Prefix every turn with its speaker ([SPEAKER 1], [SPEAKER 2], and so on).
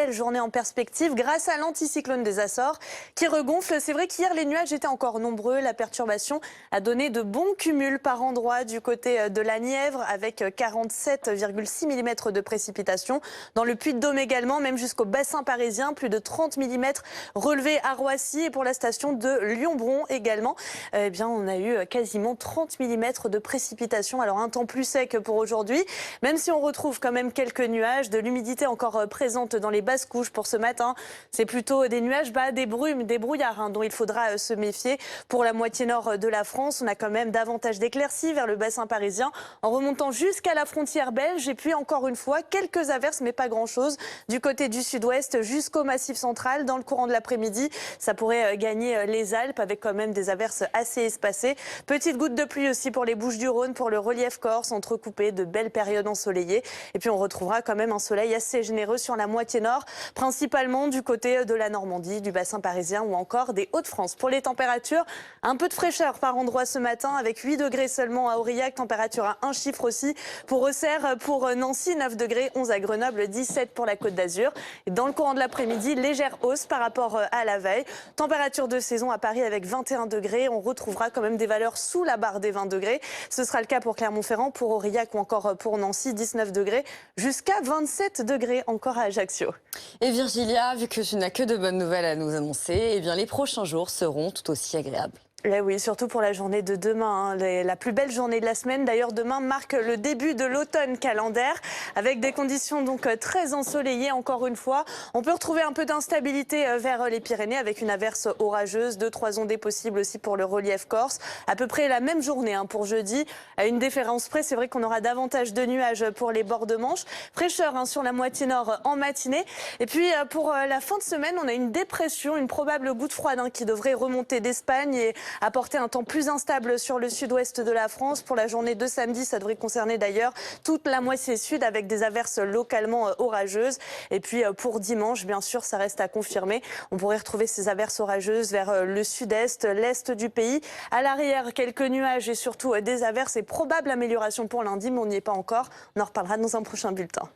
[SPEAKER 1] belle journée en perspective grâce à l'anticyclone des Açores qui regonfle. C'est vrai qu'hier, les nuages étaient encore nombreux. La perturbation a donné de bons cumuls par endroits du côté de la Nièvre avec 47,6 mm de précipitations. Dans le Puy-de-Dôme également, même jusqu'au bassin parisien, plus de 30 mm relevés à Roissy. Et pour la station de Lyon-Bron également, eh bien, on a eu quasiment 30 mm de précipitations. Alors un temps plus sec pour aujourd'hui, même si on retrouve quand même quelques nuages, de l'humidité encore présente dans les basses couches pour ce matin. C'est plutôt des nuages, des brumes, des brouillards dont il faudra se méfier. Pour la moitié nord de la France, on a quand même davantage d'éclaircies vers le bassin parisien en remontant jusqu'à la frontière belge. Et puis encore une fois, quelques averses, mais pas grand-chose du côté du sud-ouest jusqu'au massif central. Dans le courant de l'après-midi, ça pourrait gagner les Alpes avec quand même des averses assez espacées. Petites gouttes de pluie aussi pour les Bouches-du-Rhône, pour le relief corse, entrecoupé de belles périodes ensoleillées. Et puis on retrouvera quand même un soleil assez généreux sur la moitié nord, principalement du côté de la Normandie, du bassin parisien ou encore des Hauts-de-France. Pour les températures, un peu de fraîcheur par endroit ce matin avec 8 degrés seulement à Aurillac, température à un chiffre aussi pour Auxerre, pour Nancy, 9 degrés, 11 à Grenoble, 17 pour la Côte d'Azur. Et dans le courant de l'après-midi, légère hausse par rapport à la veille. Température de saison à Paris avec 21 degrés. On retrouvera quand même des valeurs sous la barre des 20 degrés. Ce sera le cas pour Clermont-Ferrand, pour Aurillac ou encore pour Nancy, 19 degrés, jusqu'à 27 degrés encore à Ajaccio.
[SPEAKER 2] Et Virgilia, vu que tu n'as que de bonnes nouvelles à nous annoncer, eh bien les prochains jours seront tout aussi agréables.
[SPEAKER 1] Eh oui, surtout pour la journée de demain, la plus belle journée de la semaine. D'ailleurs, demain marque le début de l'automne calendaire avec des conditions donc très ensoleillées encore une fois. On peut retrouver un peu d'instabilité vers les Pyrénées avec une averse orageuse, 2-3 ondées possibles aussi pour le relief corse. À peu près la même journée pour jeudi. À une différence près, c'est vrai qu'on aura davantage de nuages pour les bords de Manche. Fraîcheur sur la moitié nord en matinée. Et puis pour la fin de semaine, on a une dépression, une probable goutte froide qui devrait remonter d'Espagne et apporter un temps plus instable sur le sud-ouest de la France. Pour la journée de samedi, ça devrait concerner d'ailleurs toute la moitié sud avec des averses localement orageuses. Et puis pour dimanche, bien sûr, ça reste à confirmer. On pourrait retrouver ces averses orageuses vers le sud-est, l'est du pays. À l'arrière, quelques nuages et surtout des averses et probable amélioration pour lundi, mais on n'y est pas encore. On en reparlera dans un prochain bulletin.